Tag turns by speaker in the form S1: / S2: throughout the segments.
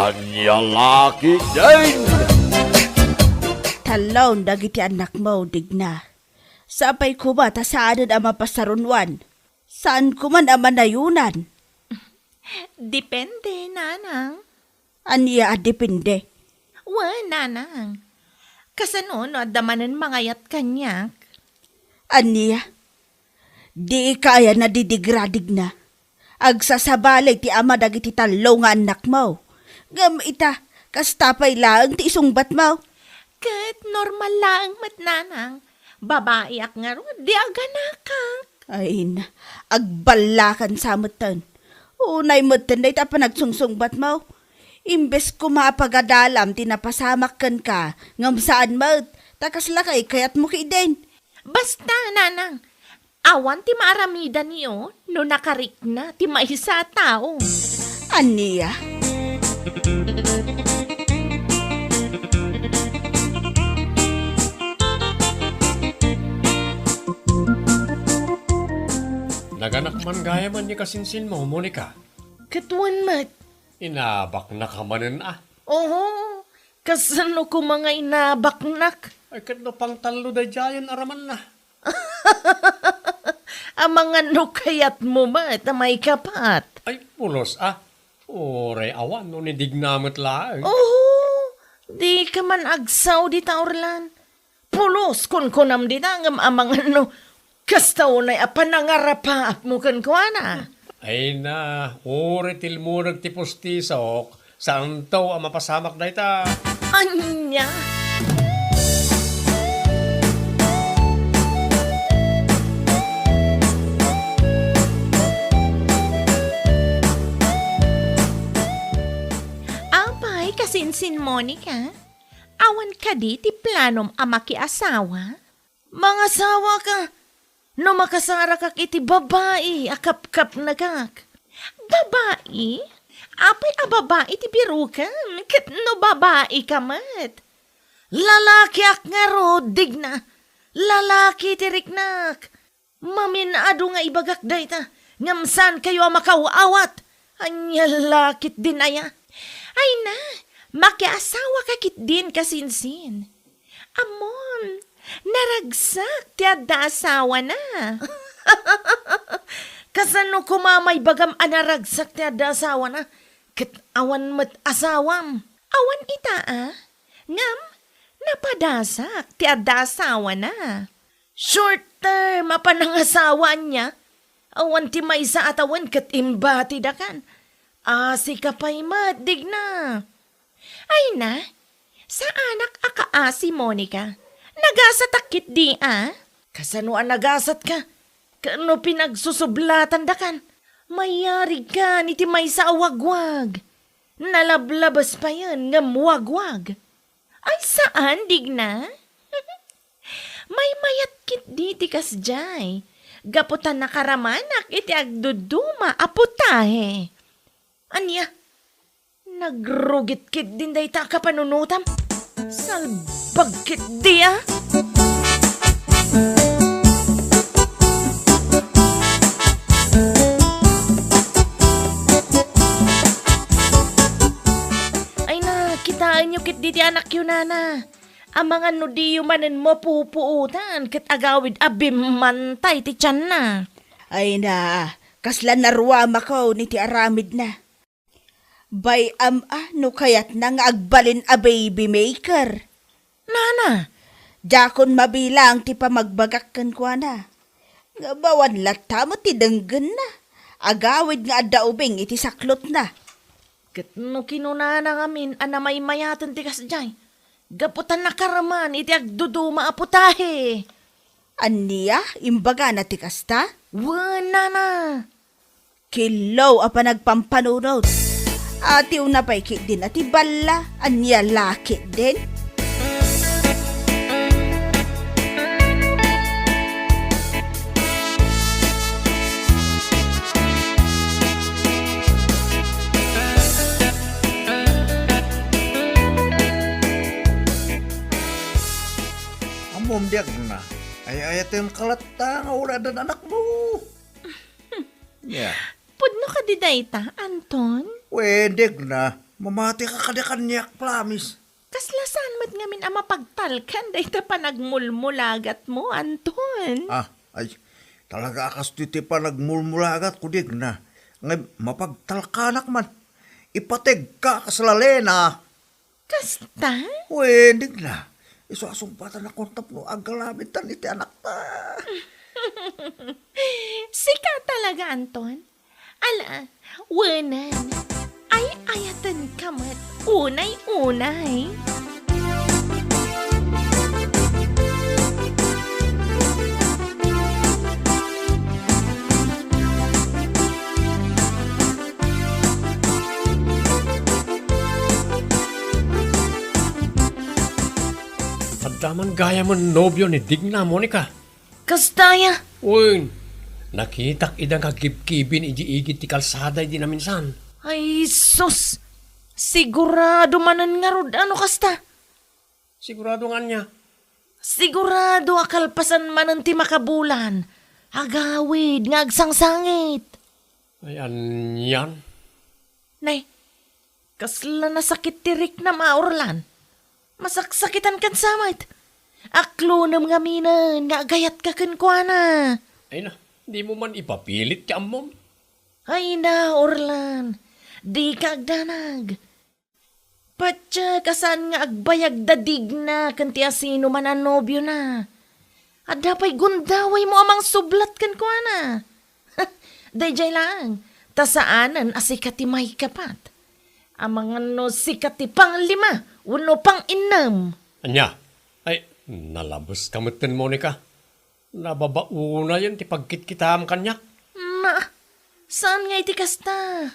S1: Ania La Ketdin.
S2: Talaw dagiti anak mo, digna. Sapay ko ba ta saan ang mapasarunwan? Saan ko man ang manayunan?
S3: Depende, nanang.
S2: Aniya depende.
S3: Nanang. Kasano no damanan mangayat kanyak.
S2: Aniya, di kaya na didigradig na. Agsasabalay ti ama dagiti talaw nga anak mo. Ngam ita, kastapay lang ti isungbat mo.
S3: Kat normal lang mat nanang. Babae ak nga ro, di aganakak.
S2: Ay na, agbalakan sa mutan. Unay mutan na ita pa nagsungsungbat mo. Imbes ko mapagadalam, tinapasamak ka, ngam saan mo, takas lakay kayat mo din.
S3: Basta, nanang. Awan ti maaramida niyo, no nakarik na, ti maisa tao.
S2: Aniya?
S4: Naganak man gaya man ni kasinsin mo, Monica.
S3: Katuan mat.
S4: Inabak na ka manin
S3: Oo, kasano ko mga inabaknak.
S4: Ay kat no pang talo da jayan araman na.
S3: Ang mga nukayat mo mat, may kapat.
S4: Ay pulos Oray awan no ni dignamot lang.
S3: Oo, di ka man agsaw di taorlan. Pulos kun kunam di tangam amang kastaw na apanangarapa mo kan kuana.
S4: Ay na, oray tilmo nagtipos tisok. Saan to ang mapasamak na ita?
S3: Anya? Apay, kasinsin Monica. Awan ka di ti planom amaki asawa? Mga asawa ka. No makasara kak iti babae, akap-kap na kak. Babae? Apay a babae ti birukan, kat no babae ka mat. Lalaki ak nga rodig na, lalaki ti riknak. Maminado nga ibagak dayta, ngamsan kayo makawawat. Anya lakit din aya. Ay na, makiasawa kakit din kasinsin. Amon, naragsak ti adda asawa na. Kasano kumamay bagam anaragsak ti adda asawa na. Kat awan mat asawam. Awan ita Ngam, napadasak ti adda asawa na. Short term apanangasawa niya. Awan ti maysa atawan kat imbati dakan. Asi ka pa'y madig na. Ay na, sa anak akaasi Monica. Nagasatakit di Kasano ang nagasat ka? Kano pinagsusublatan dakan? Mayari ka ni ti may sa awagwag. Nalablabas pa yan ngam wagwag. Ay saan digna? May mayat kit di ti kasjay. Gaputan na karamanak iti agduduma aputahe. Anya, nagrugit kit din day ta kapanunutam. Salbagkit di Ay na, kitaan nyo kit di anak yun nana. Ang mga nudiyo manin mo pupuutan kit agawid abimantay ti tiyan na.
S2: Ay na, kaslan naruama ko ni ti aramid na. Bay no kayat nang agbalin a baby maker.
S3: Nana,
S2: Jakon mabilang ti pamagbagakkan kwa na. Nga bawan lata mo ti denggen na. Agawid nga adaubing iti saklot na.
S3: kat no kinunana ngamin anamay mayatan ti kasjay. Gaputan na karaman iti agduduma aputahe.
S2: Aniya, imbaga na ti kasta?
S3: Nana.
S2: Kilaw a panagpampanunod. Ati una pa'y kit din ati bala, Ania La Ketdin.
S5: Amom diag na. Ay ayatin kalata nga wala dan anak mo. Yeah.
S3: Pudno ka di dayta, Anton?
S5: Pwede na. Mamati ka kanyak, promise.
S3: Kaslasan mo't ngamin ang mapagtalkan, day ta pa nagmulmulagat mo, Anton.
S5: Ay, talaga akas titi pa nagmulmulagat ko dig na. Ngay, mapagtalkanak man. Ipateg ka kasalalena.
S3: Kasta?
S5: Uy, dig na. Isuasumpatan na kontap no agalabitan iti anak ta.
S3: Sika talaga, Anton. Ala, wanan. Ay ayatan kamat. Unay-unay.
S4: Pagdaman gaya mo nobyo ni Digna, Monica.
S3: Kastaya.
S4: Uy, nakitak idang kagkibkibin iji-igit ti kalsada di na minsan.
S3: Ay, sus. Sigurado manan nga rod. Ano kasta?
S4: Sigurado nga niya.
S3: Sigurado akalpasan manan ti makabulan. Agawid, nga agsangsangit.
S4: Ay, yan.
S3: Nay, kasla nasakit tirik na maurlan. Masaksakitan kan samait. Aklunam nga minan, nga agayat ka kankwana.
S4: Ay na, di mo man ipapilit ka amon.
S3: Ay na, Orlan. Di ka agdanag. Patya kasan nga agbayag dadig na kanti asino man ang nobyo na. At dapay gundaway mo amang sublat kan ko na. Dayjay lang, tasaanan asikati may kapat. Amang ano sikati pang 5, uno pang 6.
S4: Anya, ay, nalabos kamutin, Monica. Nababauna yan ti pagkitkitam kanyak.
S3: Ma, saan nga iti kasta?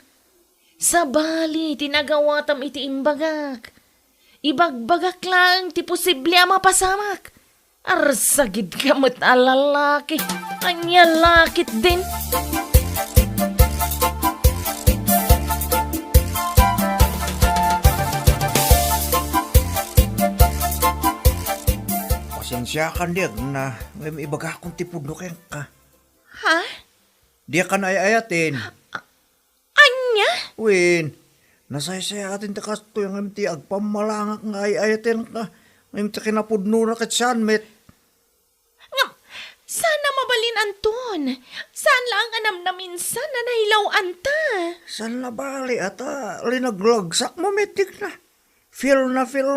S3: Sa bali, tinagawatam iti imbagak. Ibagbagak lang, ti posible ang mapasamak. Arsagid ka mo't alalaki. Anya La Ketdin.
S5: Pasensya ka dig na may ibaga akong tipudno keng ka.
S3: Ha?
S5: Di ka na ayayatin.
S3: Anya?
S5: Win, nasaysaya atin ta kasto yung MT agpamalangak nga ayayatin ka. MT kinapudno na kat sanmet.
S3: Ngam, sana mabalin Anton. Saan lang anam na minsan na nahilaw anta?
S5: San na bali ata linaglagsak mo metik na. Feel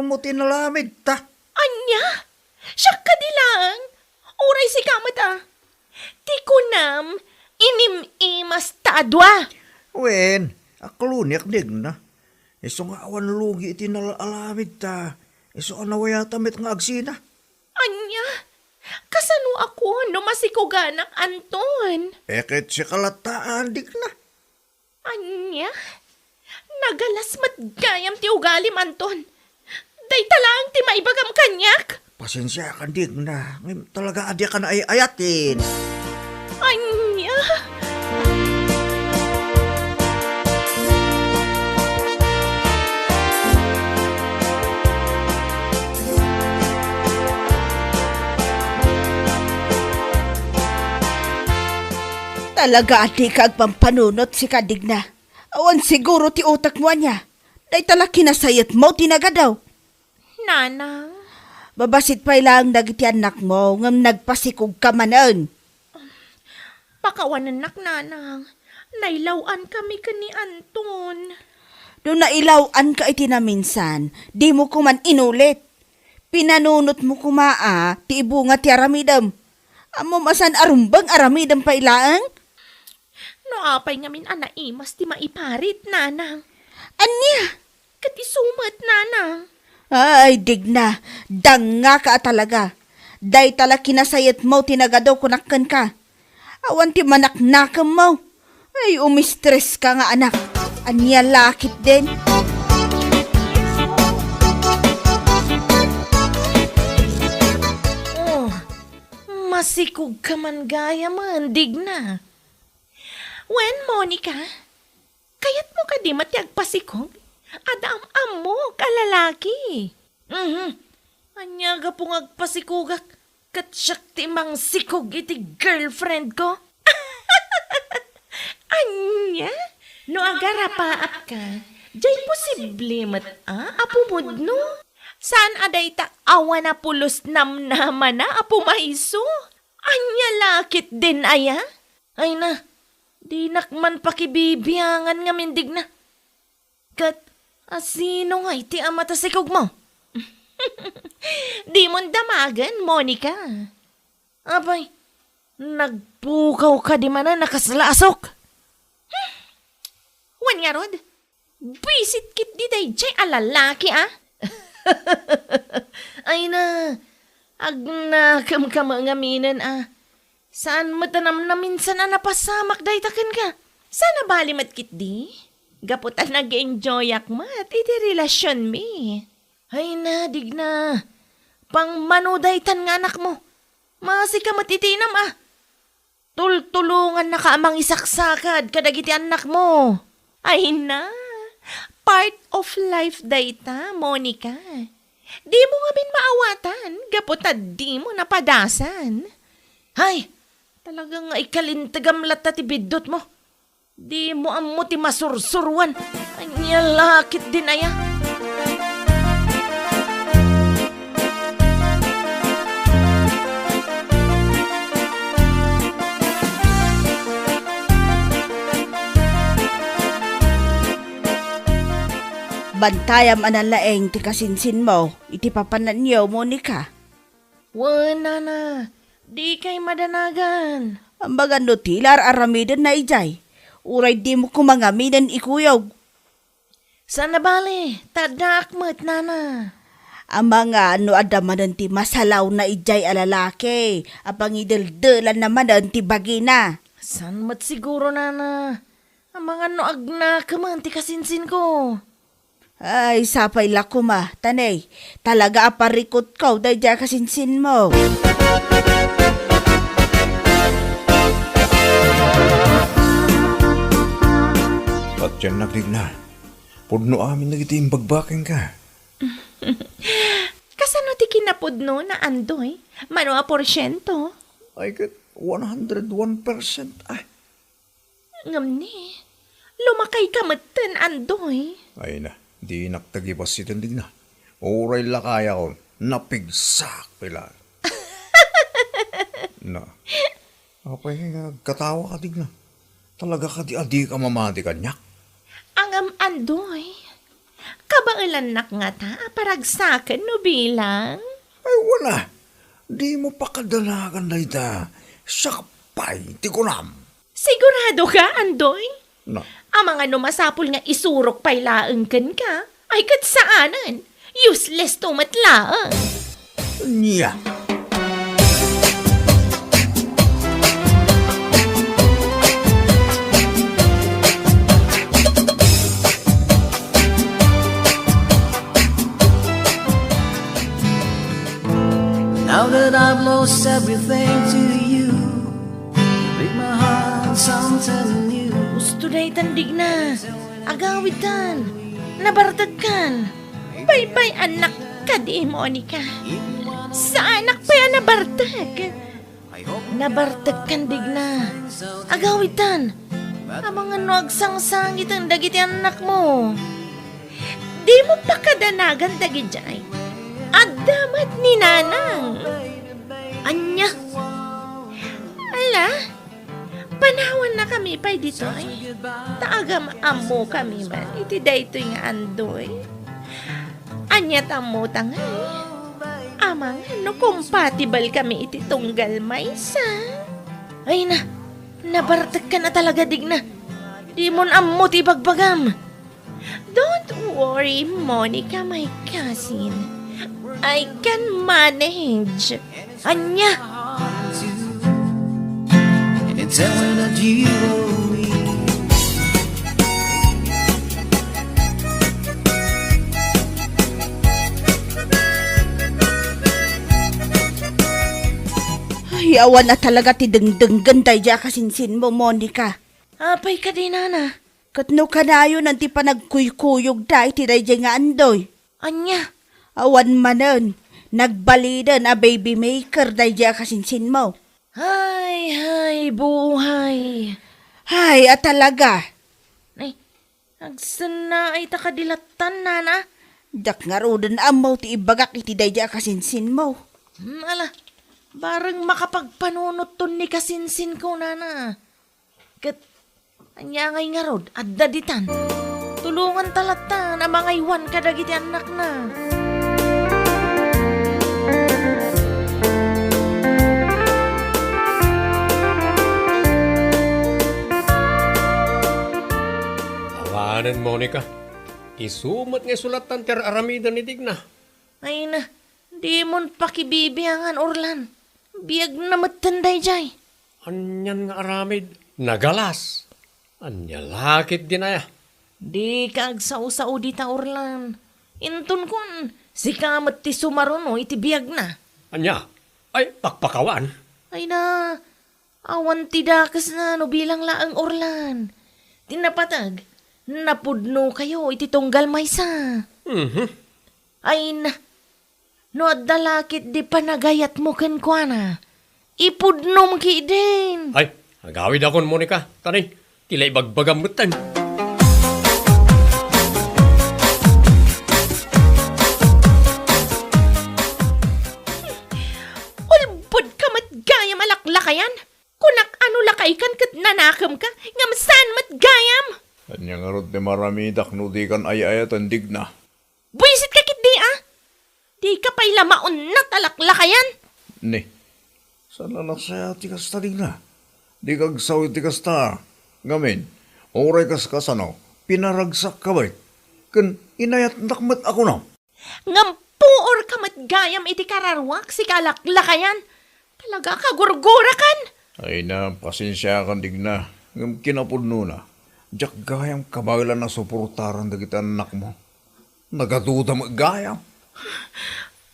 S5: mo tinalamid ta.
S3: Anya? Siya ka di lang. Uray si kamat ah. Ti kunam, inim-imas tadwa.
S5: Wen, akluniak dig na. Iso nga awan lugi iti nalalamid ta. Iso anawaya tamit nga agsina.
S3: Anya? Kasano ako no masikuganak Anton?
S5: Eket si kalataan dig na.
S3: Anya? Nagalas matgayam ti ugalim Anton. Day talang ti maibagam kanyak.
S5: Pasensya ka dig na. Ngayon talaga adya ka na ay ayatin.
S3: Anya?
S2: Talaga ati kag pampanunot si Kadigna. Awan siguro ti utak mo niya. Day tala kinasayat mo tinaga daw.
S3: Nanang?
S2: Babasit pa lang dagiti anak mo ngam nagpasikog ka manan.
S3: Pakawanan nanang. Nailawan kami ka ni Anton.
S2: Doon nailawan ka iti na minsan, di mo kuman inulit. Pinanunot mo kumaa, ti ibunga ti aramidam. Amo masan arumbang aramidam pa ilaang?
S3: No apay ngamin anaimas ti maiparit, nanang.
S2: Anya?
S3: Kati sumat, nanang.
S2: Ay, digna. Danga ka talaga. Day tala kinasayat mo tinagadaw kunakkan ka. Awan ti manaknakam mo. Ay, umistress ka nga anak. Ania La Ketdin.
S3: Oh, masikog ka man gaya man, digna. When, Monica, kayat mo ka di matiagpasikog? Adam mo, kalalaki. Anya ga pong agpasikugak, katsyak timang sikog iti girlfriend ko. Anya, no agarapaap ka, Jay posible mat apumod no? Saan aday ta awa na pulos namnaman na apo maiso? Anya La Ketdin aya? Ay na, di nakman pakibibiyangan nga mindig na. Kat, asino nga iti amatasikog mo? Di mo damagan, Monica. Abay, nagpukaw ka di man na nakaslasok. Wan nga rod, bisit kit di day jay alalaki Ay na, agnakam ka mga minan Saan matanam na minsan na napasamak day takan ka? Sana balimat kit di? Gaputan nag-enjoy akmat, iti relasyon mi. Ay na, digna. Pang manudaytan nga anak mo. Masika matitinam Tultulungan na ka amang isaksakad kadagiti anak mo. Ay na, part of life dayta, Monica. Di mo nga bin maawatan, gaputad di mo napadasan. Hay, talagang ikalintagam lata ti bidot mo. Di mo amo ti masursurwan. Anya La Ketdin aya.
S2: Bantayam analaeng ti kasinsin mo, iti papananyaw, Monica.
S3: Wala na, di kay madanagan.
S2: Ang baga no tilar aramidan na ijay. Uray di mo kumangaminan ikuyog.
S3: Sana bali, tadakmat nana.
S2: Ang mga ano adamanan ti masalaw na ijay alalaki. Apang idaldalan naman ti bagina.
S3: San mat siguro nana. Ang mga no agna kaman ti kasinsin ko.
S2: Ay, sapay lakuma, tanay. Talaga aparikot ko dahil dyan kasinsin mo.
S5: At yan nagdigna. Pudno amin nagiting bagbaking ka.
S3: Kasano ti kinapudno na andoy? Mano a porsyento?
S5: Ay kat 101%.
S3: Ngam ni, lumakay ka matan andoy.
S5: Ay na, di naktagibas si digna. Uray lakaya ko, napigsak pila. Na, apay nga katawa ka digna. Talaga ka di adi ka mamati kanyak.
S3: Angam andoy. Kabailan nga ta, paragsakan no bilang.
S5: Ay wala, di mo pa kadalagan na ita. Sakpay, tikunam.
S3: Sigurado ka, andoy?
S5: Na,
S3: Ang mga numasapol nga isurok pailaang kan ka, ay katsaanan. Useless to matlaang.
S5: niya.
S6: Now that I've lost everything to you, you make my heart something new.
S3: Gusto na itandig na. Agawitan. Nabartag kan. Bye-bye anak ka di, Monica. Sa anak pa yan nabartag. Nabartag kan dig na. Agawitan. Ang mga nuagsangsangit ang dagiti anak mo. Di mo pa kadanagan dagi jay. Adamat ni nanang. Anya. Ala. Panawan na kami pa'y dito ay. Taagam amo kami man. Iti dayto yung andoy. Anya tamo tangay. Amang no compatible kami iti tunggal maysa. Ay na. Nabartag ka na talaga digna. Di mon amo ti bagbagam. Don't worry, Monica, my cousin. I can manage. Anya.
S6: And tell me that you owe me.
S2: Ay, awan na talaga ti dengdenggan dahil dyan kasinsin mo, Monica.
S3: Apay ka din, Nana.
S2: Katno ka na yun ang ti panagkuykuyog dahil ti dahil dyan nga andoy.
S3: Anya.
S2: Awan manon, nagbalidan a baby maker dahil dyan kasinsin mo.
S3: Hay, buhay.
S2: Ay, at talaga.
S3: Ay, Agsana ay takadilatan nana.
S2: Jak nga rodan amaw ti ibagak iti dayja kasinsin mo.
S3: Ala, barang makapagpanunot ton ni kasinsin ko nana. Kat, anya ngay nga rod, at daditan. Tulungan talata na mga iwan kadagiti anak na.
S4: Awanan, Monica. Isumat nga sulatan ter aramidan ni Digna.
S3: Ay na, di mon pakibibiyangan Orlan. Biyag na matanday jay.
S4: Anyan nga aramid, nagalas. Anya La Ketdin aya.
S3: Di ka agsao-sao dita Orlan. Intun kun, si kamat ti sumaruno iti biyag na.
S4: Anya, ay pakpakawan.
S3: Ay na, awan ti dakas na no bilang laang Orlan. Tinapatag, napudno kayo iti tunggal maysa. Ay na, no adalakit di panagayat mo kenkwana. Ipudnom ki din.
S4: Ay, agawid akon, Monica. Tani, tila ibagbagamutan.
S3: Ulbod ka matgayam alaklakayan. Kunak ano lakay kan kat nanakam ka. Ngamsan matgayam.
S5: Kanya nga rod ni maramidak no di kan ay-ayatan Digna.
S3: Buisit ka kit di ah. Di ka pa'y lamaon na talaklakayan.
S5: Ni, saan lang saya ti kasta Digna? Di kagsaw ti kasta. Ngamin, oray kas kasano, pinaragsak ka ba? Kan inayat nakmat ako na.
S3: Ngampuor ka matgayam iti kararwak si kalaklakayan. Talaga ka gurgurakan.
S5: Ay na, pasensya kan Digna. Ngam kinapudno na. Diyak gayam kabailan na suportaran dagiti anak mo. Nagaduda mo gayam.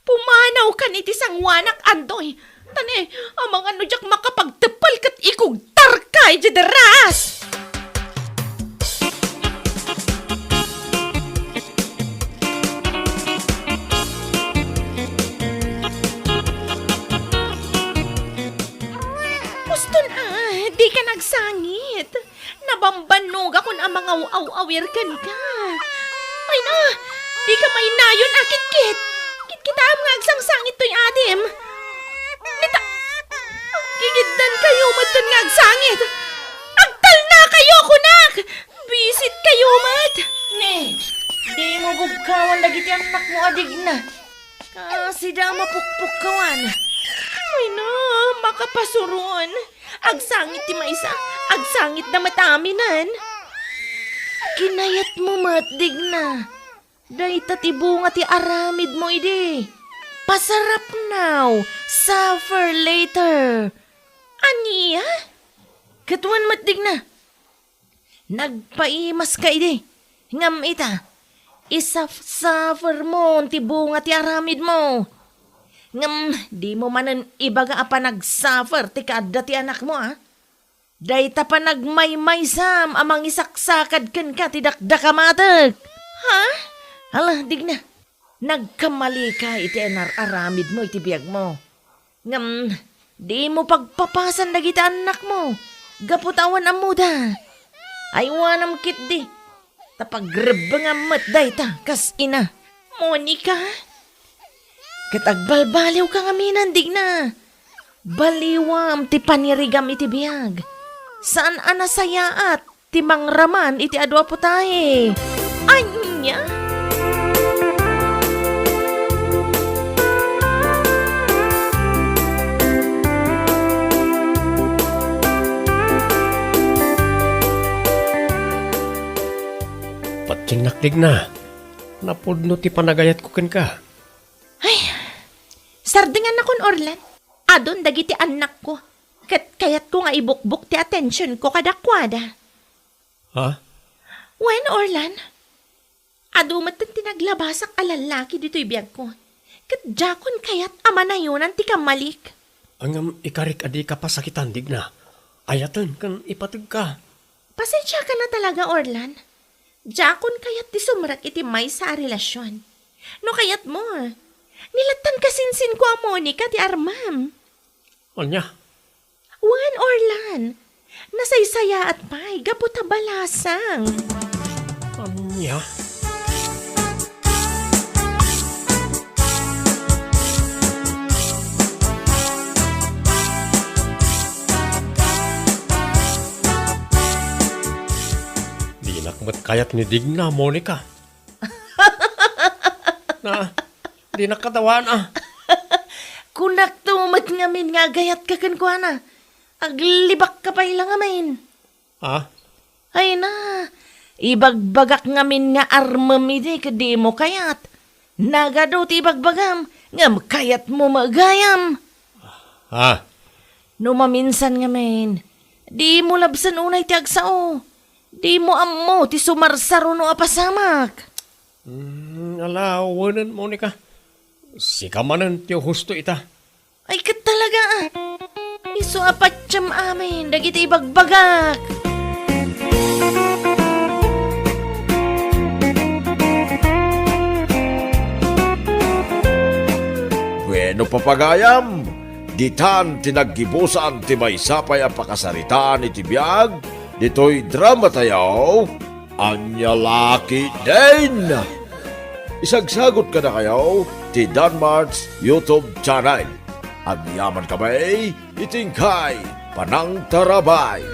S3: Pumanaw ka ni tisangwanak andoy. Tani, amang ano jak makapagtepal kat ikugtar ka ijederas. Puston di ka nagsangit. Nabambanog ako ang mga aw-awir kan ka. Ay na, di ka may nayon akit-kit. Kit-kita ang nga agsangsangit to'y adim. Nita, gigiddan kayo matan nga agsangit. Agtal na kayo, kunak! Bisit kayo, mat! Ne, di mo gubkawan lagi ti anak mo adig na. Kasi da mapukpuk kawan. Ay na, makapasuron. Agsangit ti maisa, agsangit na mataminan. Kinayat mo matdig na. Dayta ti bunga ti aramid mo idi. Pasarap now, suffer later. Aniya? Katuan matdig na. Nagpaimas ka idi. Ngam ita, isaf-suffer mo ti bunga ti aramid mo. Ngam, di mo manan ibaga apa nag-suffer ti kada ti anak mo ah. Dayta pa nagmay-maysam amang isaksakad ken ka ti dakdakamatag. Ha? Hala, digna. Nagkamali ka iti aramid mo iti biyag mo. Ngam, di mo pagpapasan dagiti anak mo. Gaputawan ang muda. Aywanam kit di. Tapagrebang amat dayta, kas ina. Monica? Katagbalbaliw ka ngaminan, digna. Baliwam ti panirigam iti biyag. Saan anasayaat ti mangraman iti adwa po tayo? Anya?
S4: Patinakdig na. Napudno ti panagayat ko ken ka.
S3: Ay, sardingan akon Orlan. Adon dagiti anak ko. Kayat ko nga ibukbuk ti attention ko kadakwada.
S4: Ha?
S3: When Orlan? Adumat ti naglabasak alalaki dito'y biyag ko. Jakon kayat ama na yun ang tikamalik.
S4: Ang ikarik adi ka pa sakitan, Digna. Ayatan kan ipatag ka.
S3: Pasensya ka na talaga, Orlan. Jakon kayat ti sumrak iti may sa relasyon. No kayat mo, nilatan kasinsin ko ang Monica ti Armam.
S4: Anya?
S3: Wan, Orlan. Nasaysaya at pay, gaputa balasang.
S4: Anya? Di nakmat kayat ni Digna, Monica. Na, di nakatawan ah.
S3: Kunak tumat ngamin nga gayat ka kan ko na. Aglibak ka pa ilang amin.
S4: Ah?
S3: Ay na, ibagbagak ngamin nga armamidi kadi mo kayat. Nagado ti ibagbagam, ngam kayat mo magayam.
S4: Ah?
S3: No maminsan ngamin, di mo labsan unay ti agsao. Di mo ammo ti sumarsaro no apasamak.
S4: Alawanan, Monica. Sikamanan tiyo husto ita.
S3: Ay kat talaga ah. Iso apatyam amin, dagiti ibagbagak.
S1: Bueno papagayam, ditan tinaggibusan ti may sapay ang pakasaritaan iti biyag, dito'y drama tayo, Ania La Ketdin. Isagsagot ka na kayo, ti Dhanmartz YouTube channel. Ang yaman kamay, itingkay, panang tarabay.